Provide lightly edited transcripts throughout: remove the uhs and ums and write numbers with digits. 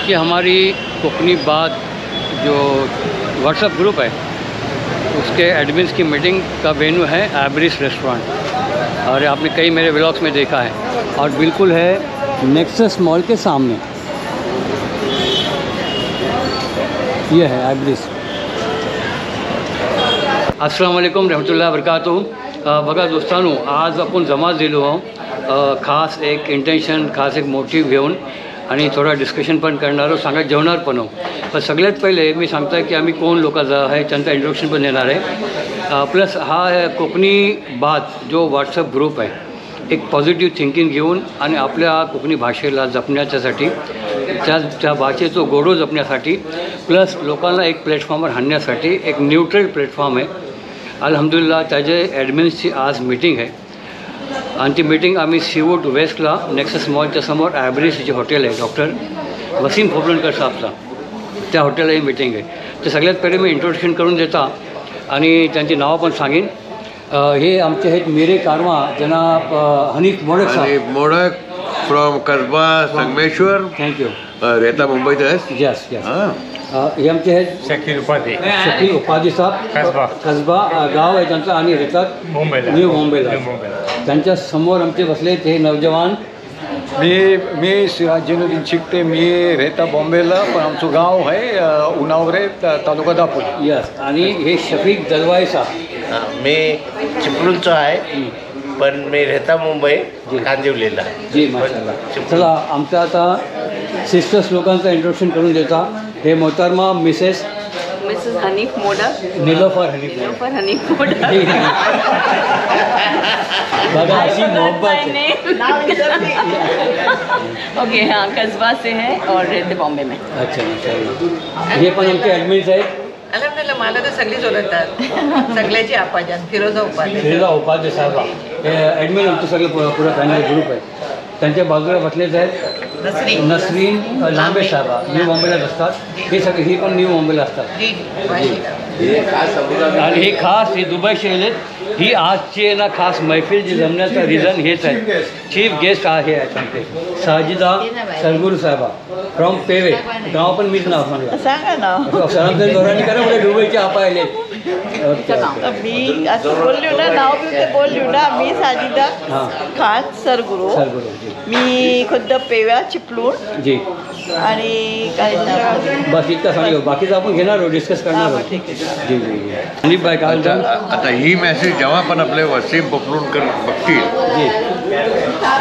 कि हमारी कोकनी बात जो व्हाट्सएप ग्रुप है उसके एडमिन्स की मीटिंग का वेन्यू है एवरेस्ट रेस्टोरेंट, और आपने कई मेरे व्लॉग्स में देखा है, और बिल्कुल है नेक्सस मॉल के सामने। ये है एवरेस्ट। अस्सलाम वालेकुम रहमतुल्लाहि व बरकातुहू। बघा दोस्तांनो, आज आपण जमा झालो आहोत खास एक इंटेन्शन, खास एक मोटिव्ह घेऊन, आणि थोडा डिस्कशन पण करणार आहोत, सांगत जेवणार पण आहोत। पण सगळ्यात पहिले मी सांगतो आहे की आम्ही कोण लोक आहे त्यांचा इंट्रोडक्शन पण देणार आहे। प्लस हा कोकणी बात जो व्हॉट्सअप ग्रुप आहे, एक पॉझिटिव्ह थिंकिंग घेऊन आणि आपल्या कोकणी भाषेला जपण्याच्यासाठी, त्या भाषेचं गोडो जपण्यासाठी, प्लस लोकांना एक प्लॅटफॉर्मवर आणण्यासाठी एक न्यूट्रल प्लॅटफॉर्म आहे। अल्हम्दुलिल्लाह त्याचे ॲडमिन्सची आज मीटिंग आहे, आणि ती मीटिंग आम्ही सीवूड वेस्टला नेक्सस मॉलच्या समोर एव्हरेस्ट जे हॉटेल आहे डॉक्टर वसीम खोबरणकर साहेबचा, त्या हॉटेलला ही मीटिंग आहे। तर सगळ्यात पहिले मी इंट्रोडक्शन करून देता आणि त्यांची नावं पण सांगेन। हे आमचे आहेत मीरे कारवा, जनाब हनीफ मोडक साहेब। मोडक फ्रॉम कसबा संगमेश्वर। थँक्यू। रहता मुंबई है। Yes yes. हे आमचे आहेत शकील उपाधी साहेब, कसबा गाव आहे त्यांचं, आणि राहतात न्यू मुंबईला। त्यांच्या समोर आमचे बसले ते नौजवान। मी सिराजुद्दीन शिकते, मी रहता बॉम्बेला, पण आमचं गाव आहे उन्हावरे, तालुका दापोली। यस। आणि हे शफीक दलवाई साहेब। मी चिपळूणचा आहे, पण मी रहता मुंबई कांदिवलीला। जी माशाल्लाह। चला आमचं आता सिस्टर्स लोकांचं इंट्रोडक्शन करून देता। हे मोहतरमा मिसेस हनीफ मोडक, नीलोफर हनीफ मोडक। बघा अशी मोहब्बत है। ओके, हाँ, कस्बा से है और रहते बॉम्बे में। अच्छा माशाल्लाह। हे पण आमचे ॲडमिन्स आहेत। अल्हम्दुलिल्लाह, मला तर सगळीच ओळखतात, सगळ्याची आपाजान फिरोजा उपाध्याय। फिरोजा उपाध्याय साहेब हे ॲडमिन आमचं सगळं पुरा फॅमिली ग्रुप आहे। त्यांच्या बाजूला बसलेच आहेत नसरीन लांबे साहेब, न्यू मुंबईला असतात। हे सगळे ही पण न्यू मुंबईला असतात। आणि हे खास हे दुबईचे आहेत। ही आजची ना खास मैफिल जी जमण्याचं रिझन हेच आहे। चीफ गेस्ट आहे आमचे साजिदा सरगुरू साहेबा फ्रॉम पेवे, गाव पण मीच नाव सांगा, सांगा ना। सरांचं जोराणी करा, म्हणजे दुबईचे आपा आले। मी असं बोलली ना, नाव मी बोलली ना, मी साजिदा खान सरगुरू। मी खुद्द पेव्या चिपळूण जी। आणि काय बस इतकं सांगितलं, बाकीचं आपण घेणार आहोत, डिस्कस करणार आहोत। जी जी जी। हनीफ भाई काय आता आता ही मेसेज जेव्हा पण आपले वसीम पोपलूणकर बघतील, जी,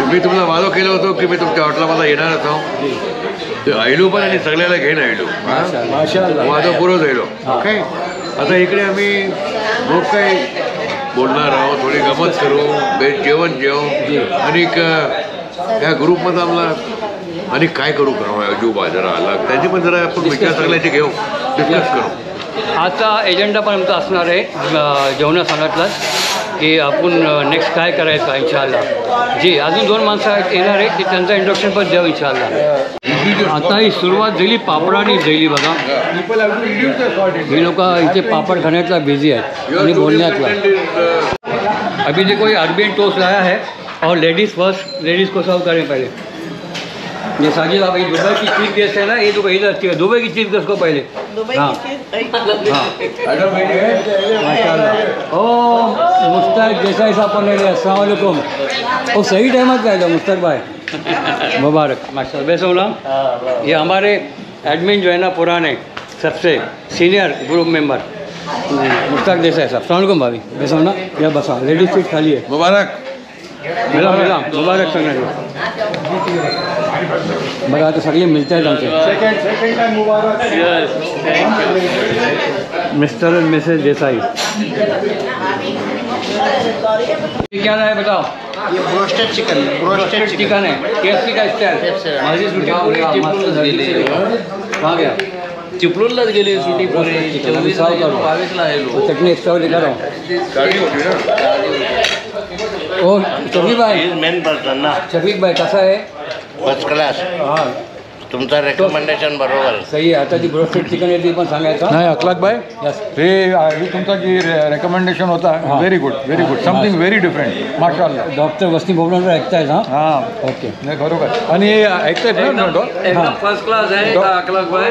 मी तुम्हाला वादो केलं होतं की मी तुमच्या हॉटेलला मला येणार होतो, ते आयलो पण आणि सगळ्याला घेऊन आयलो, वादो पुरं जायलो। ओके, आता इकडे आम्ही खूप काही बोलणार आहोत, थोडी गमत करू, जेवण जेवू, आणि त्या ग्रुपमध्ये आम्हाला आणि काय करू अजू बाजारा आला त्याची पण जरा आपण विचार सगळ्याचे घेऊ, डिस्कस करू। आजचा एजेंडा पण आमचा असणार आहे जेवणा सांगितलं की आपण नेक्स्ट काय करायचं इंशाअल्लाह। जी, अजून 2 माणसं येणार आहे की त्यांचं इंट्रोडक्शन पण देऊ इंशाअल्लाह। आता ही सुरुवात झाली पापडानी झाली बघा। ही लोक इथे पापड खाण्यातला बिझी आहेत आणि बोलण्यातला। अभी जो कोई अरबियन टोस्ट लाया है और लेडीज़ फर्स्ट, लेडीज़ को सर्व करें पहले। ये साजिद आप दुबई की चीफ गेस्ट है ना, ये तो इधर अच्छी है, दुबई की चीफ गेस्ट को पहले। हाँ हाँ माशाल्लाह। ओ मुश्ताक जैसा ऐसा अपन अस्सलाम वालेकुम। ओ सही टाइम का है मुश्ताक भाई, मुबारक माशाल्लाह। वैसे बोला ये हमारे एडमिन जो है ना पुराने सबसे senior group member Mushtaq Desai साहब। अस्सलाम वालेकुम भाभी। वैसे ना या बसा लेडीज सीट खाली है। मुबारक मिला मिला मुबारक सांगणार बघा, आता सगळे मिळत आहेत आमचे मिस्टर एंड मिसेस देसाई। क्या है बताओ? ये ब्रोस्टेड चिकन, ब्रोस्टेड चिकन है, KFC का स्टाइल। माझी सुटी पूरी मस्त झाली। कहाँ गया? चिपळूणलाच गेले सुटी पूरी 22ला आलो। चटनी एक्स्ट्रा लेकर आओ। ओ शफीक भाई, मेन पर्सन ना, शफीक भाई कसा है? First class. हाँ तुमचं रेकमेंडेशन बरोबर आहे. सही आहे. आता ती ब्रोस्टेड चिकन आहे ती पण सांगायचं. नाही अखलाक भाई Yes. हे तुमचा जी रेकमेंडेशन होता very good something very different माशाल्लाह. डॉक्टर वस्ती बोबडांवर ऐकतायत हां. हां ओके. नाही खरोखर आणि ऐकतायत ना डॉक्टर. एकदम फर्स्ट क्लास आहे अखलाक भाई.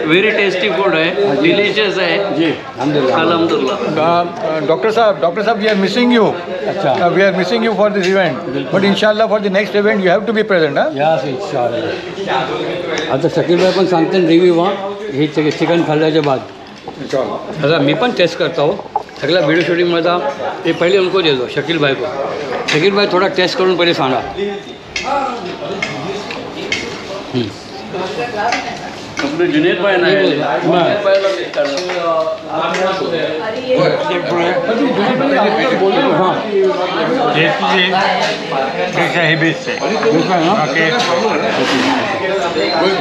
व्हेरी टेस्टी फूड आहे, डिलिशियस आहे. जी अल्हम्दुलिल्लाह. डॉक्टर साहब वी आर मिसिंग यू. अच्छा. We are missing you for this event but इंशाल्लाह for the next event you have to be present. Yes इंशाल्लाह. आता शकील भाई पण सांगते रिव्ह्यू हां हे चिकन खाल्ल्याच्या बाद. आता मी पण टेस्ट करता हूँ. सगळा व्हिडिओ शूटिंगमध्ये ये पहले उनको दे दो शकील भाई को. शकील भाई थोड़ा टेस्ट करून पहिले सांगा. आपले जुनेद भाई नाही आले. जुनेद भाईला मिस करणार.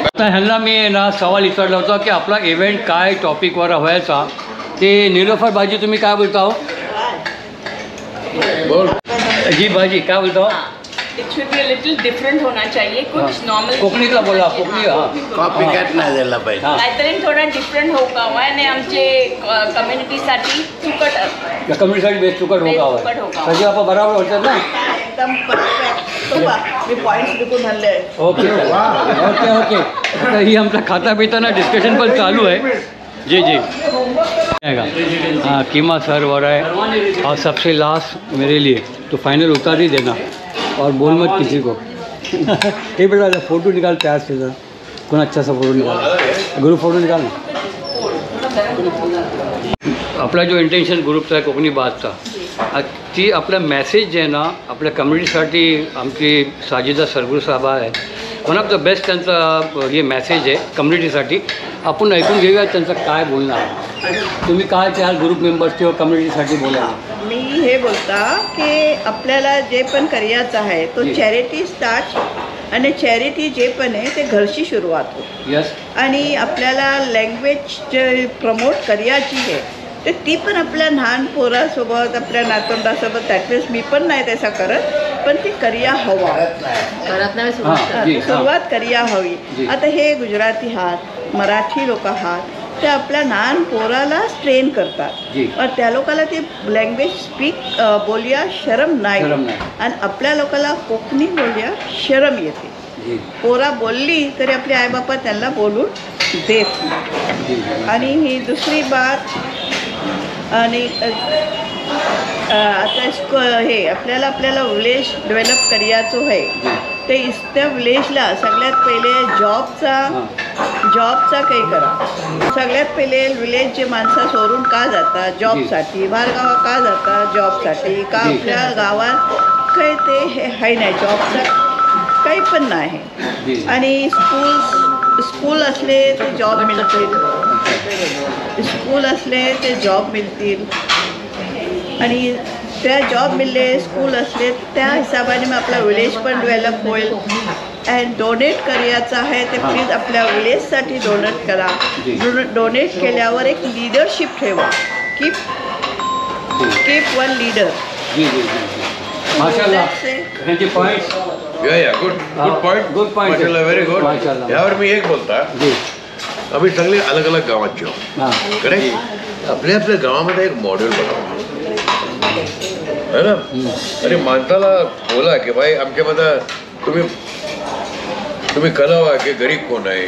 आता ह्यांना मी ना सवाल विचारला होता की आपला इव्हेंट काय टॉपिकवर व्हायचा. ते निलोफर भाजी तुम्ही काय बोलता हो. जी भाजी काय बोलता हो. It should be a little different होना चाहिए. कुछ नॉर्मल कोकणीतला बोला. कोकणी हां. कॉपी कॅट नाही द्यायला पाहिजे. काहीतरी थोडा डिफरंट हो का हवा आणि आमचे कम्युनिटीसाठी सुकट कम्युनिटीसाठी बेस्ट चुकट हो का बेस्ट चुकट हो. सजी आपण बरोबर होतात ना. एकदम परफेक्ट. मी पॉईंट्स लिखून आणले. Okay okay okay. आता ही आमचा खाता पिताना डिस्कशन पण चालू है. जी जी हाँ कीमा सर्व हो रहा है और सबसे लास्ट मेरे लिए तो फाइनल उतार ही देना और बोल मत किसी को. ये बेटा फ़ोटो निकाल प्यार से जरा. कौन अच्छा सा फोटो निकाल. ग्रुप फोटो निकाल ना. आपला जो इंटेन्शन ग्रुपचा आहे कोकणी बातचा ती आपला मेसेज जे आहे ना आपल्या कम्युनिटीसाठी आमची साजिदा सरगुरू साहेब आहे. वन ऑफ द बेस्ट त्यांचा हे मेसेज आहे कम्युनिटीसाठी. आपण ऐकून घेऊया त्यांचं काय बोलणं आहे. तुम्ही काय त्या ग्रुप मेंबर्स किंवा कम्युनिटीसाठी बोला. मी हे बोलता की आपल्याला जे पण करायचं आहे तो चॅरिटी स्टार्ट आणि चॅरिटी जे पण आहे ते घरची सुरुवात हो. यस. आणि आपल्याला लँग्वेज जे प्रमोट करायची आहे तर ती पण आपल्या लहान पोरासोबत आपल्या नातवंडासोबत ॲटलिस्ट मी पण नाही तसा करत पण ती करिया हवा. सुरुवात करिया हवी. आता हे गुजराती आहात मराठी लोक आहात ते आपल्या लहान पोराला ट्रेन करतात और त्या लोकाला ते लँग्वेज बोलया शरम नाही आणि आपल्या लोकाला कोकणी बोलया शरम येते. पोरा बोलली तरी आपले आईबापा त्यांना बोलून देत नाही. आणि ही दुसरी बात आणि आता हे आपल्याला विलेज डेव्हलप करायचं आहे ते त्या विलेजला सगळ्यात पहिले जॉबचा काही करा. सगळ्यात पहिले विलेज जे माणसं सोडून का जातात जॉबसाठी बाहेरगावा का जातात जॉबसाठी का आपल्या गावात काही ते हे आहे नाही जॉबचं काही पण नाही. आणि स्कूल असले ते जॉब मिळतील. स्कूल असले ते जॉब मिळतील आणि त्या जॉब मिळले स्कूल असले त्या हिशोबाने मग आपला विलेज पण डेव्हलप होईल. अँड डोनेट करायचं आहे ते प्लीज आपल्या विलेजसाठी डोनेट करा. डोनेट केल्यावर एक लीडरशिप ठेवा. Keep one leader. Good point very good. यावर मी एक बोलता आम्ही सगळे अलग अलग गावांचे आहोत करेक्ट. आपल्या गावामध्ये एक मॉडेल बनवा है ना. आणि माणसाला बोला की भाई आमच्यामध्ये तुम्ही कळवा की गरीब कोण आहे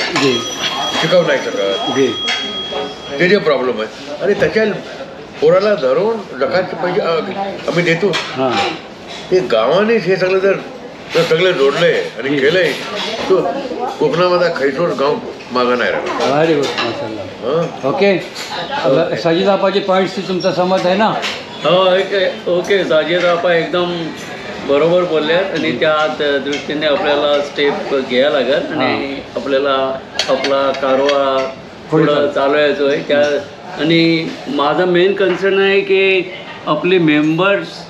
शिकवू नाही शकत ते जे प्रॉब्लेम आहे आणि त्याच्या पोराला धरून जगाचे पैसे आम्ही देतो. ते गावानेच हे सगळं जर सगळे जोडले आणि केलंय तो कोकणामध्ये खैसोड गाव मागं नाही राहिला. व्हेरी गुड माशाल्लाह. ओके साजिदा आपाचे पॉईंट्सची तुमचा समज आहे ना. ओके साजिद आपा एकदम बरोबर बोलल्यात आणि त्या दृष्टीने आपल्याला स्टेप घ्यायला लागेल आणि आपल्याला आपला कारवा पुढं चालवायचो आहे त्या. आणि माझा मेन कन्सर्न आहे की आपले मेंबर्स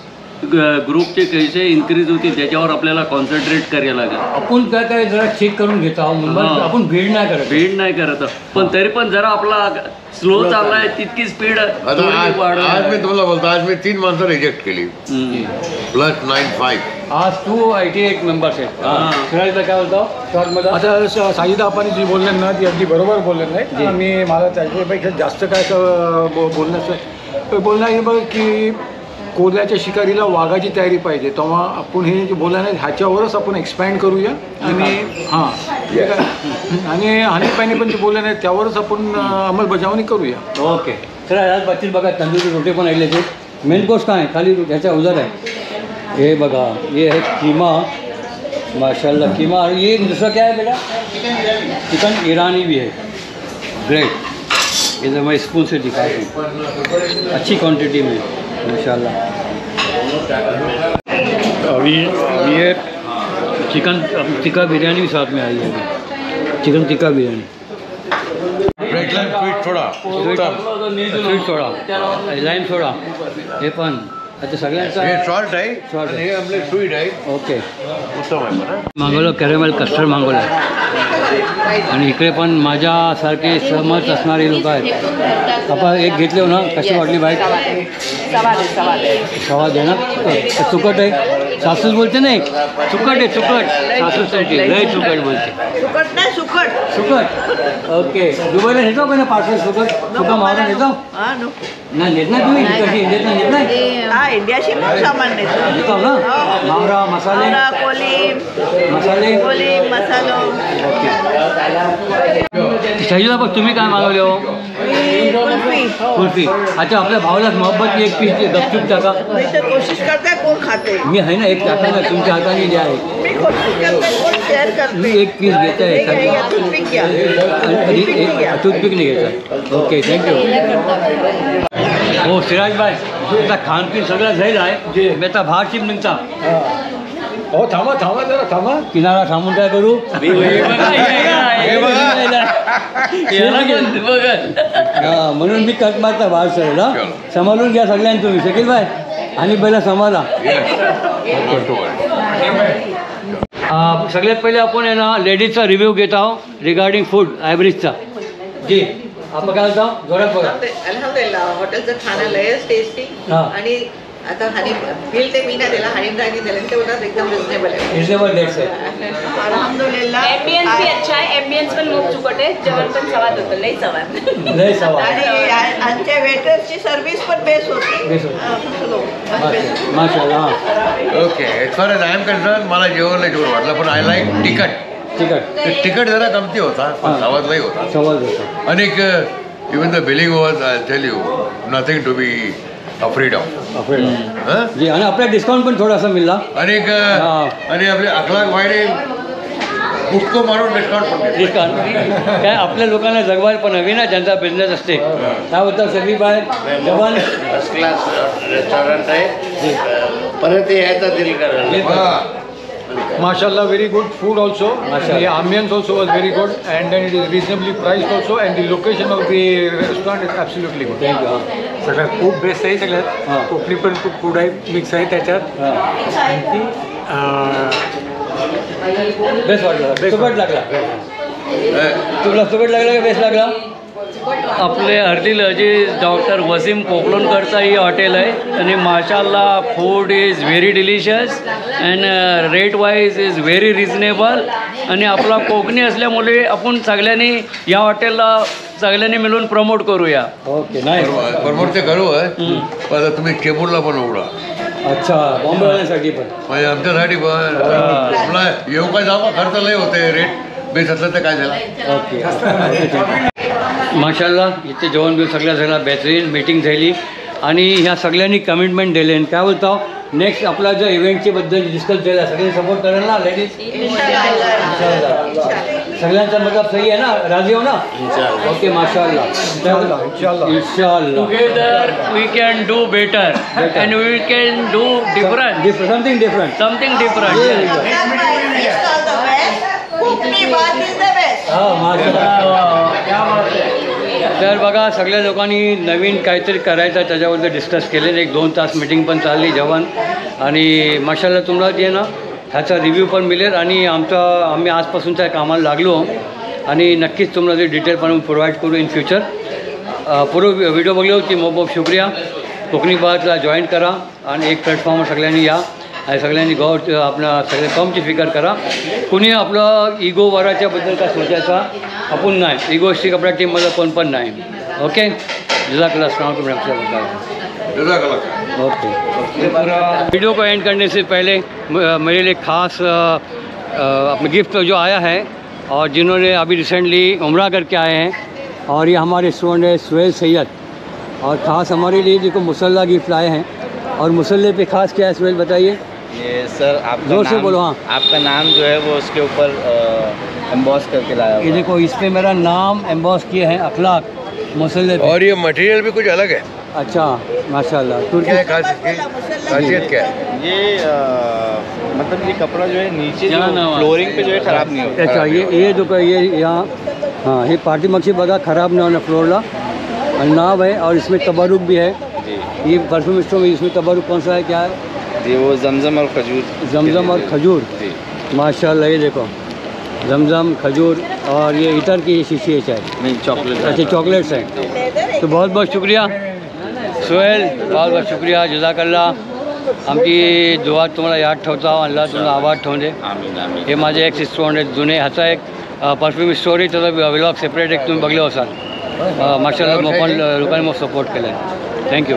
ग्रुपचे कैसे इन्क्रीज होतील त्याच्यावर आपल्याला कॉन्सन्ट्रेट करायला लागेल. आपण काय काय जरा चेक करून घेत आहोत. आपण भीड नाही करत पण तरी पण जरा आपला स्लो चाललाय तितकी स्पीड आज मी तुम्हाला बोलतो आज मी 3 माणसं रिजेक्ट केली. +95. आज 288 मेंबर्स आहेत. सिराजला काय बोलतो शॉर्टमध्ये? आता साजिदा आपण जी बोलले ना ती अगदी बरोबर बोलले नाही. मी मला त्याच्यापेक्षा जास्त काय बोलणं आहे बघ की कोल्ह्याच्या शिकारीला वाघाची तयारी पाहिजे. तेव्हा आपण हे जे बोललं नाही ह्याच्यावरच आपण एक्सपॅन्ड करूया आणि हां आणि हनीफाईने पण जे बोललं नाही त्यावरच आपण अंमलबजावणी करूया. ओके सर आज बच्चीत बघा तंदुरी रोटी पण आलेले ते मेन कोर्स काय आहे खाली ह्याच्या उदर आहे. हे बघा ये है कीमा माशाल्लाह कीमा. और ये दूसरा क्या है बेटा? चिकन ईरानी भी है. ग्रेट. ये तो मैं स्पून से दिखाती हूँ अच्छी क्वांटिटी में माशाल्लाह. अभी ये चिकन टिक्का बिरयानी भी साथ में आई है अभी. चिकन टिक्का बिरयानी रेड लाईम स्वीट सोडा. स्वीट सोडा लाईम सोडा हे पण आता सगळ्यांचा हे सॉल्ट आहे Salt आणि हे आपले स्वीट आहे. ओके उत्तम आहे पण. मागवलं कॅरेमेल कस्टर्ड मागवलं आहे आणि इकडे पण माझ्यासारखे सहमत असणारे लोक आहेत. आपण एक घेतले हो ना कशी वाटली बाईक? सवा दे ना. चुकट आहे सासूच बोलते नाही चुकट आहे चुकट सासूसाठी लय चुकट बोलते. सुकट नाही सुकट. सुकट ओके. दुबईला नेतो का ना पार्सल सुकट सुका मावरा नेतो हा नको. ना नेत नाही तुम्ही कशी इंडियात नेत नाही? हा इंडियाशी पण सामान नेतो. नेतो ना मावरा मसाले मसाले कोलिम मसालो. शहीला बघ तुम्ही काय मागवले हो? कुल्फी. कुल्फी. अच्छा आपल्या भावालाच मोहब्बत एक पीस गपचूप टाका. मी तर कोशिश करते कोण खाते. मी आहे ना एक टाका ना तुमच्या हाताने द्या आहे. मी कोशिश करते कोण शेअर मी करते. एक पीस घेत आहे टूथपिक घ्या. टूथपिक नाही घ्यायचा. Okay thank you. हो सिराजभाई आता खानपीन सगळं जाईल आहे मी आता बाहेर चिप निघता. हो थांबा थांबा जरा थांबा. किनारा थांबून काय करू? म्हणून मी कट मारता बाहेर सर ना सांभाळून घ्या सगळ्यांनी तुम्ही शकील भाई आणि पहिला सांभाळा. सगळ्यात पहिले आपण आहे ना लेडीजचा रिव्ह्यू घेत आहोत रिगार्डिंग फूड ॲव्हरेजचा. जी आपण काय होता जोरात बघा. अल्हम्दुलिल्लाह हॉटेलचं खाणं लयच टेस्टी. हां. आणि आता बिल ते मी नाही दिला हनीमदानी दिलं ते बोलतात एकदम रिजनेबल आहे. रिजनेबल रेट्स आहे. अल्हम्दुलिल्लाह. एम्बियन्स भी अच्छा है. एम्बियन्स पण खूप चुकट आहे. जेवण पण स्वाद होतं लई स्वाद. लय सवा आणि आमच्या वेटर्सची सर्व्हिस पण बेस्ट होती. बेस्ट होती. माशाल्लाह. Okay as far as I am concern मला जेवण जेवण वाटलं पण आय लाईक तिखट. तिखट जरा कमती होता पण स्वादलाही होता. स्वाद होता. अनेक even the billing was I tell you nothing to be afraid of. जी आणि आपला डिस्काउंट पण थोडासा मिळाला. अनेक आणि आपले अखलाक वाईडे पुष्को मारून डिस्काउंट पण डिस्काउंट काय आपल्या लोकांना जगवायला पण हवी ना ज्यांचा बिझनेस असते. काय होतं सगळी बाहेर जवान फर्स्ट क्लास रेस्टॉरंट आहे. परत यायचा दिल करा. Mashallah, very good food also. Mashallah. The ambience also was very good, and then it is reasonably priced also, and the location of the restaurant is absolutely good. Thank you. सगळ्यात खूप best आहे. सगळ्यात कोकणी पण खूप फूड आहे mix आहे त्याच्यात. आणखी बेस्ट वाटलं. सुकट लागला तुला सुकट लागला का बेस्ट लागला? आपले हर्दील अजीज डॉक्टर वसीम कोकलोनकरचा ही हॉटेल आहे आणि माशाल्लाह food is very delicious and rate wise is very reasonable. आणि आपला कोकणी असल्यामुळे आपण सगळ्यांनी या हॉटेलला सगळ्यांनी मिळून प्रमोट करूया. ओके नाही बरोबर ते करू आहे पण आता तुम्ही केपूरला पण उघडा. अच्छा बॉम्बेवाल्यांसाठी पण म्हणजे आमच्यासाठी पण आपला येऊ काय जाऊ खर्च लय होते रेट बेस असलं तर काय झालं. ओके माशाल्लाह इथे जेवण बिवून सगळ्या बेहतरीन मीटिंग झाली आणि ह्या सगळ्यांनी कमिटमेंट दिले. आणि काय बोलतो नेक्स्ट आपला जो इव्हेंटच्या बद्दल डिस्कस केला सगळ्यांनी सपोर्ट करेल ना लेडीज? सगळ्यांचा मतलब सही आहे ना? राजी हो ना? ओके माशाल्लाह इंशाल्लाह. Together we can do better and we can do different something different. Konkani bhaat is the best. तर बघा सगळ्या लोकांनी नवीन काहीतरी करायचं त्याच्याबद्दल डिस्कस केले. 1-2 तास मीटिंग पण चालली जेवण आणि माशाल्लाह तुम्हाला जे ना ह्याचा रिव्ह्यू पण मिळेल आणि आम्ही आजपासूनच्या कामाला लागलो आणि नक्कीच तुम्हाला जे डिटेल पण प्रोव्हाइड करू इन फ्युचर. पूर्ण व्हिडिओ बघली होती. मोब शुक्रिया. कोकणी बातला जॉईन करा आणि एक प्लॅटफॉर्मवर सगळ्यांनी या. आणि सगळ्यांनी गौर आपला सगळे कमची फिकर करा. कुणी आपलं इगो वराच्याबद्दल काय सोचायचा आपण नाही. इगोस्टिक आपल्या टीममध्ये कोण पण नाही. ओके, जज़ाकल्लाह. अस्सलाम वालेकुम रहमतुल्लाह. ओके, वीडियो को एंड करने से पहले मेरे लिए खास अपने गिफ्ट जो आया है और जिन्होंने अभी रिसेंटली उम्रा करके आए हैं, और ये हमारे स्टूडेंट है सुहेल सैयद, और ख़ास हमारे लिए देखो मुसल्ला गिफ्ट लाए हैं. और मुसल्ले पे खास क्या है सुहेल बताइए. ये सर आपका जोर से बोलो. हाँ, आपका नाम जो है वो उसके ऊपर एम्बॉस करके लाया हुआ ये देखो इस पे मेरा नाम एम्बॉस किए हैं, अखलाक मुसल्ले पे. और ये मटेरियल भी कुछ अलग है. अच्छा, माशाल्लाह. क्या है खासियत क्या है? ये मतलब ये कपड़ा जो है नीचे क्या नाम है? फ्लोरिंग पे जो है ख़राब नहीं होता. अच्छा, ये देखो ये यहाँ, हाँ, ये पार्टी मक्खी बघा ख़राब ना होना फ्लोरला नाव है. और इसमें तबरुक भी है. ये परफ्यूम स्टोर में इसमें तबरुक कौन सा है, क्या है? जी वो जमजम और खजूर. जमजम और खजूर. जी माशाल्लाह. ये देखो जमजम, खजूर, और ये इतर की शीशी है शायद. नहीं चॉकलेट. अच्छा, चॉकलेट्स हैं. तो बहुत बहुत शुक्रिया सुहेल, बहुत बहुत शुक्रिया. जज़ाकल्लाह. आमची दुआ तुम्हाला याद ठेवता. अल्लाह तुम्हाला आवाज ठेवून दे. आमीन आमीन. हे माझे एक स्टुडंट आहेत जुने. ह्याचा एक परफ्यूम स्टोरी त्याचा व्लॉग सेपरेट एक तुम्ही बघले असाल. माशाल्लाह, पण लोकांनी मग सपोर्ट केला आहे. थँक्यू.